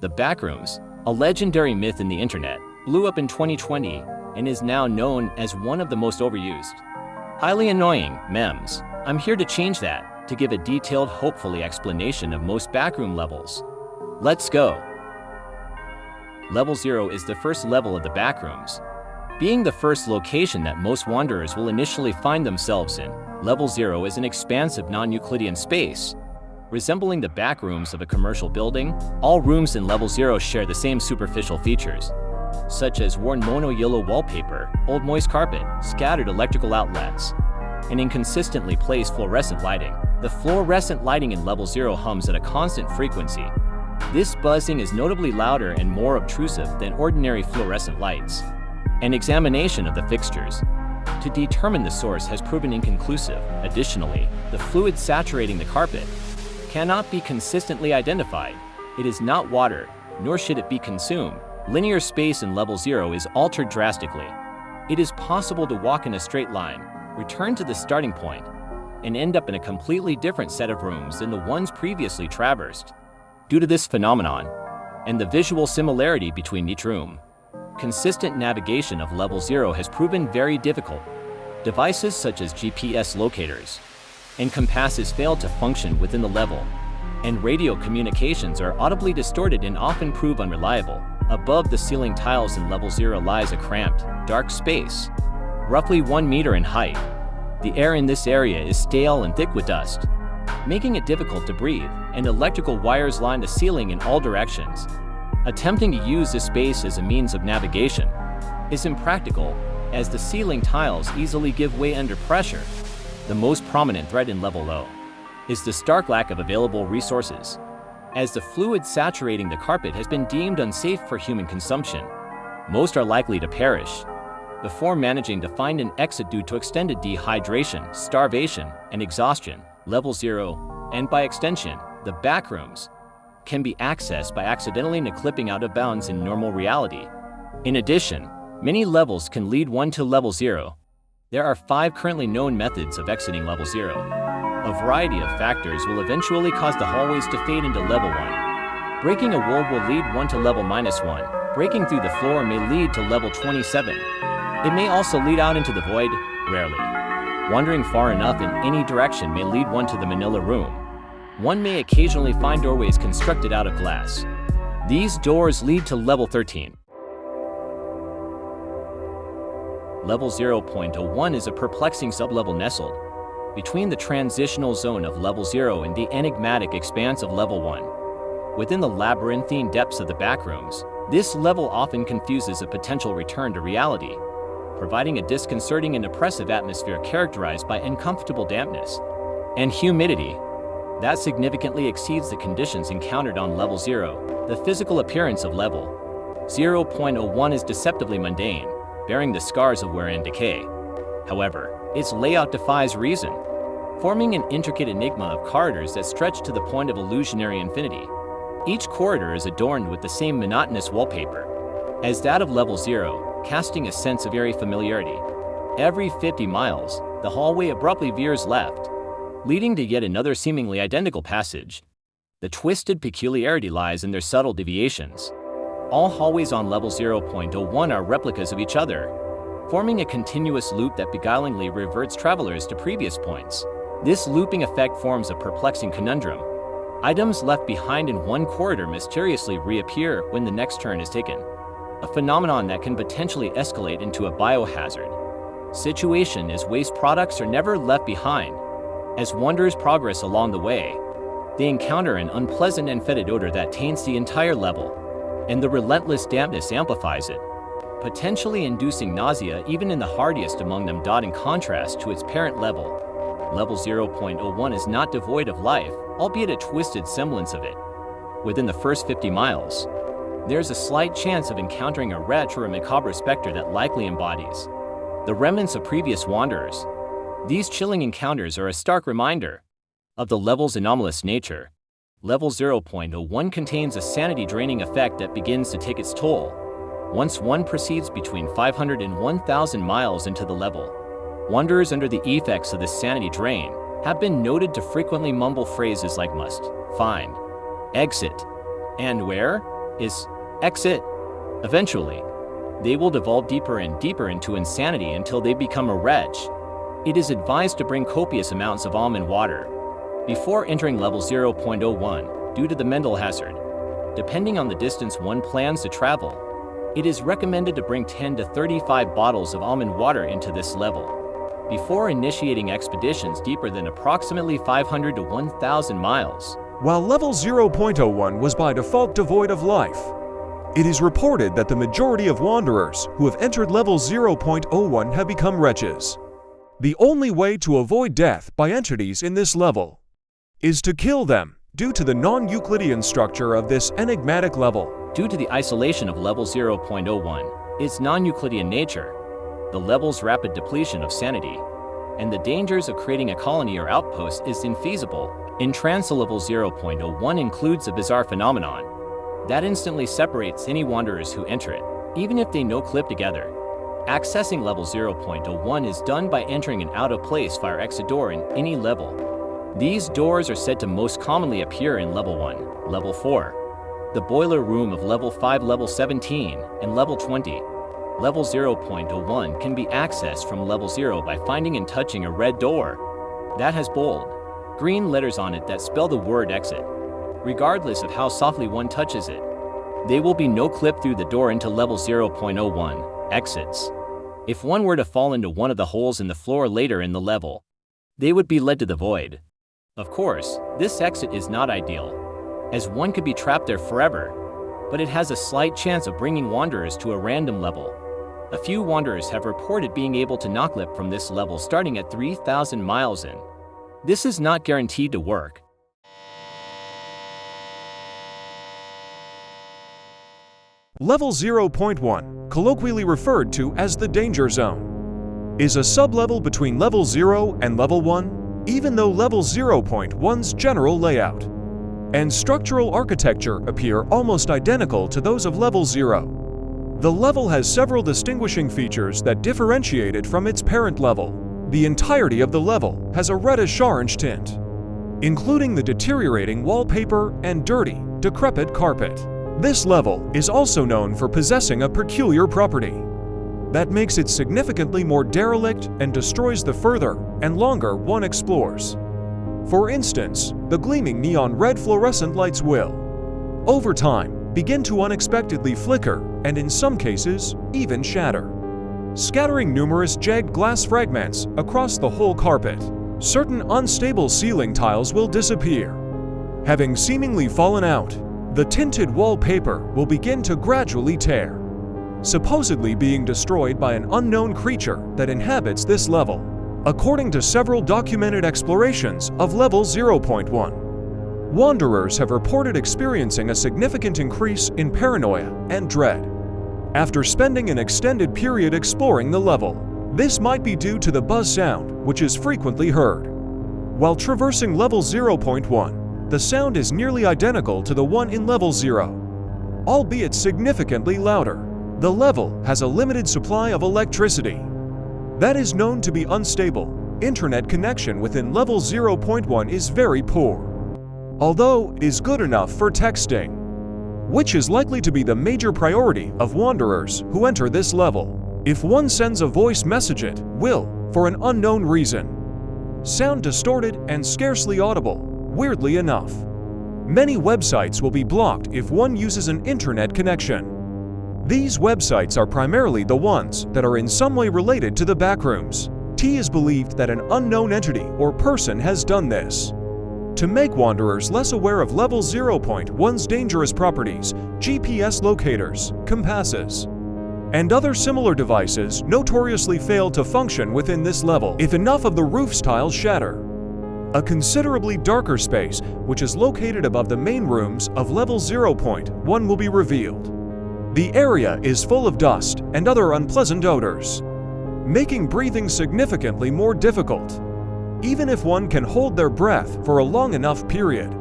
The Backrooms, a legendary myth in the internet, blew up in 2020 and is now known as one of the most overused, highly annoying memes. I'm here to change that, to give a detailed, hopefully explanation of most backroom levels. Let's go! Level 0 is the first level of the backrooms. Being the first location that most wanderers will initially find themselves in, Level 0 is an expansive non-Euclidean space. Resembling the backrooms of a commercial building, all rooms in Level 0 share the same superficial features, such as worn mono-yellow wallpaper, old moist carpet, scattered electrical outlets, and inconsistently placed fluorescent lighting. The fluorescent lighting in Level 0 hums at a constant frequency. This buzzing is notably louder and more obtrusive than ordinary fluorescent lights. An examination of the fixtures to determine the source has proven inconclusive. Additionally, the fluid saturating the carpet cannot be consistently identified. It is not water, nor should it be consumed. Linear space in Level 0 is altered drastically. It is possible to walk in a straight line, return to the starting point, and end up in a completely different set of rooms than the ones previously traversed. Due to this phenomenon, and the visual similarity between each room, consistent navigation of Level 0 has proven very difficult. Devices such as GPS locators and compasses fail to function within the level, and radio communications are audibly distorted and often prove unreliable. Above the ceiling tiles in Level 0 lies a cramped, dark space, roughly 1 meter in height. The air in this area is stale and thick with dust, making it difficult to breathe, and electrical wires line the ceiling in all directions. Attempting to use this space as a means of navigation is impractical, as the ceiling tiles easily give way under pressure. The most prominent threat in Level 0 is the stark lack of available resources, as the fluid saturating the carpet has been deemed unsafe for human consumption. Most are likely to perish before managing to find an exit due to extended dehydration, starvation, and exhaustion. Level 0, and by extension, the backrooms, can be accessed by accidentally clipping out of bounds in normal reality. In addition, many levels can lead one to Level 0. There are 5 currently known methods of exiting Level 0. A variety of factors will eventually cause the hallways to fade into Level 1. Breaking a wall will lead one to Level -1. Breaking through the floor may lead to Level 27. It may also lead out into the void, rarely. Wandering far enough in any direction may lead one to the Manila room. One may occasionally find doorways constructed out of glass. These doors lead to Level 13. Level 0.01 is a perplexing sublevel nestled between the transitional zone of Level 0 and the enigmatic expanse of Level 1. Within the labyrinthine depths of the backrooms, this level often confuses a potential return to reality, providing a disconcerting and oppressive atmosphere characterized by uncomfortable dampness and humidity that significantly exceeds the conditions encountered on Level 0. The physical appearance of Level 0.01 is deceptively mundane, bearing the scars of wear and decay. However, its layout defies reason, forming an intricate enigma of corridors that stretch to the point of illusionary infinity. Each corridor is adorned with the same monotonous wallpaper as that of Level 0, casting a sense of eerie familiarity. Every 50 miles, the hallway abruptly veers left, leading to yet another seemingly identical passage. The twisted peculiarity lies in their subtle deviations. All hallways on Level 0.01 are replicas of each other, forming a continuous loop that beguilingly reverts travelers to previous points. This looping effect forms a perplexing conundrum. Items left behind in one corridor mysteriously reappear when the next turn is taken, a phenomenon that can potentially escalate into a biohazard situation as waste products are never left behind. As wanderers progress along the way, they encounter an unpleasant and fetid odor that taints the entire level, and the relentless dampness amplifies it, potentially inducing nausea even in the hardiest among them. In contrast to its parent level, Level 0.01 is not devoid of life, albeit a twisted semblance of it. Within the first 50 miles, there's a slight chance of encountering a wretch or a macabre specter that likely embodies the remnants of previous wanderers. These chilling encounters are a stark reminder of the level's anomalous nature. Level 0.01 contains a sanity-draining effect that begins to take its toll once one proceeds between 500 and 1,000 miles into the level. Wanderers under the effects of this sanity drain have been noted to frequently mumble phrases like must, find, exit, and where. is exit. Eventually, they will devolve deeper and deeper into insanity until they become a wretch. It is advised to bring copious amounts of almond water before entering level 0.01 due to the mental hazard. Depending on the distance one plans to travel, it is recommended to bring 10 to 35 bottles of almond water into this level before initiating expeditions deeper than approximately 500 to 1,000 miles. While level 0.01 was by default devoid of life, it is reported that the majority of wanderers who have entered level 0.01 have become wretches. The only way to avoid death by entities in this level is to kill them due to the non-Euclidean structure of this enigmatic level. Due to the isolation of level 0.01, its non-Euclidean nature, the level's rapid depletion of sanity, and the dangers of creating a colony or outpost is infeasible. Entrance to level 0.01 includes a bizarre phenomenon that instantly separates any wanderers who enter it, even if they no-clip together. Accessing level 0.01 is done by entering an out-of-place fire exit door in any level. These doors are said to most commonly appear in level 1, level 4, the boiler room of level 5, level 17, and level 20. Level 0.01 can be accessed from level 0 by finding and touching a red door that has bold, green letters on it that spell the word exit. Regardless of how softly one touches it, they will be no-clip through the door into level 0.01, exits. If one were to fall into one of the holes in the floor later in the level, they would be led to the void. Of course, this exit is not ideal, as one could be trapped there forever, but it has a slight chance of bringing wanderers to a random level. A few wanderers have reported being able to no-clip from this level starting at 3,000 miles in. This is not guaranteed to work. Level 0.1, colloquially referred to as the danger zone, is a sublevel between level 0 and level 1, even though level 0.1's general layout and structural architecture appear almost identical to those of level 0. The level has several distinguishing features that differentiate it from its parent level. The entirety of the level has a reddish-orange tint, including the deteriorating wallpaper and dirty, decrepit carpet. This level is also known for possessing a peculiar property that makes it significantly more derelict and destroys the further and longer one explores. For instance, the gleaming neon red fluorescent lights will, over time, begin to unexpectedly flicker and in some cases, even shatter, scattering numerous jagged glass fragments across the whole carpet. Certain unstable ceiling tiles will disappear. Having seemingly fallen out, the tinted wallpaper will begin to gradually tear, supposedly being destroyed by an unknown creature that inhabits this level. According to several documented explorations of level 0.1, wanderers have reported experiencing a significant increase in paranoia and dread after spending an extended period exploring the level. This might be due to the buzz sound, which is frequently heard. While traversing level 0.1, the sound is nearly identical to the one in level 0, albeit significantly louder. The level has a limited supply of electricity that is known to be unstable. Internet connection within level 0.1 is very poor, although it is good enough for texting, which is likely to be the major priority of wanderers who enter this level. If one sends a voice message, it will, for an unknown reason, sound distorted and scarcely audible. Weirdly enough, many websites will be blocked if one uses an internet connection. These websites are primarily the ones that are in some way related to the backrooms. It is believed that an unknown entity or person has done this to make wanderers less aware of level 0.1's dangerous properties. GPS locators, compasses, and other similar devices notoriously fail to function within this level if enough of the roof's tiles shatter. A considerably darker space, which is located above the main rooms of level 0.1, will be revealed. The area is full of dust and other unpleasant odors, making breathing significantly more difficult, even if one can hold their breath for a long enough period.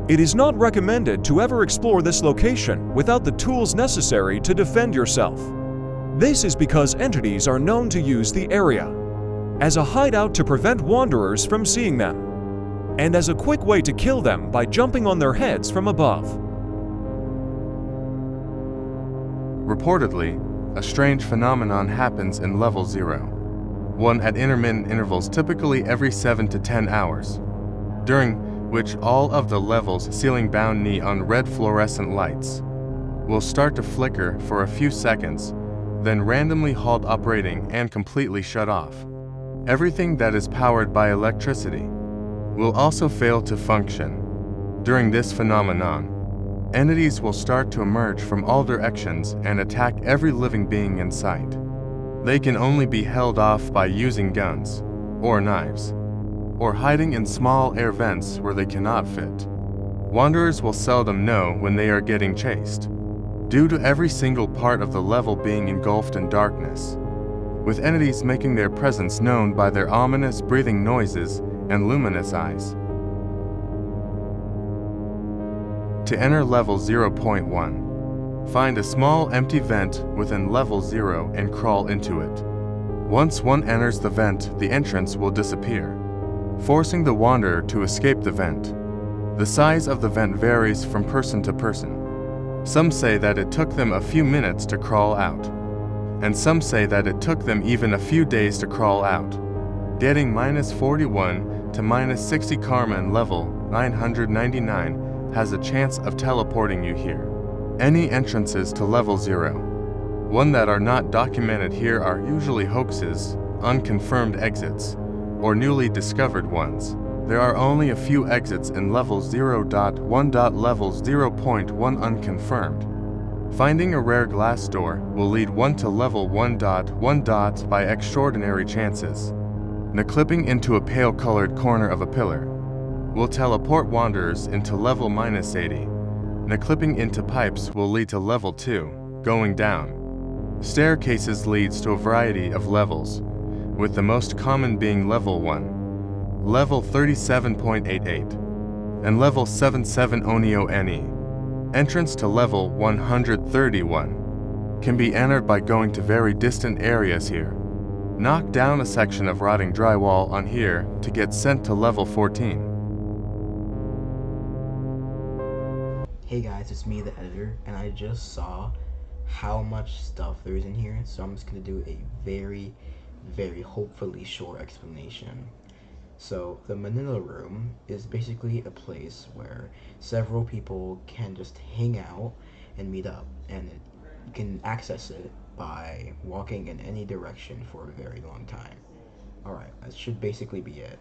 It is not recommended to ever explore this location without the tools necessary to defend yourself. This is because entities are known to use the area as a hideout to prevent wanderers from seeing them, and as a quick way to kill them by jumping on their heads from above. Reportedly, a strange phenomenon happens in level 0, one at intermittent intervals typically every 7 to 10 hours, during which all of the level's ceiling-bound neon red fluorescent lights will start to flicker for a few seconds, then randomly halt operating and completely shut off. Everything that is powered by electricity will also fail to function. During this phenomenon, entities will start to emerge from all directions and attack every living being in sight. They can only be held off by using guns, or knives, or hiding in small air vents where they cannot fit. Wanderers will seldom know when they are getting chased, due to every single part of the level being engulfed in darkness, with entities making their presence known by their ominous breathing noises and luminous eyes. To enter level 0.1, find a small empty vent within level 0 and crawl into it. Once one enters the vent, the entrance will disappear, forcing the wanderer to escape the vent. The size of the vent varies from person to person. Some say that it took them a few minutes to crawl out, and some say that it took them even a few days to crawl out. Getting -41 to -60 karma in level 999 has a chance of teleporting you here. Any entrances to level 0, one that are not documented here, are usually hoaxes, unconfirmed exits, or newly discovered ones. There are only a few exits in level 0.1. Level 0.1 unconfirmed. Finding a rare glass door will lead one to level 1.1 by extraordinary chances. Clipping into a pale-colored corner of a pillar will teleport wanderers into level -80. Clipping into pipes will lead to level 2, going down. Staircases leads to a variety of levels, with the most common being level 1, level 37.88, and level 77 Onio NE. Entrance to level 131 can be entered by going to very distant areas here. Knock down a section of rotting drywall on here to get sent to level 14. Hey guys, it's me, the editor, and I just saw how much stuff there is in here, so I'm just going to do a very hopefully short explanation. So the Manila Room is basically a place where several people can just hang out and meet up, and you can access it by walking in any direction for a very long time. Alright, that should basically be it.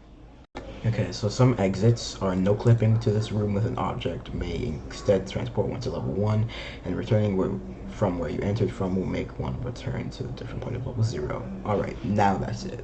Okay, so some exits are no clipping to this room with an object may instead transport one to level 1, and returning from where you entered from will make one return to a different point of level 0. Alright, now that's it.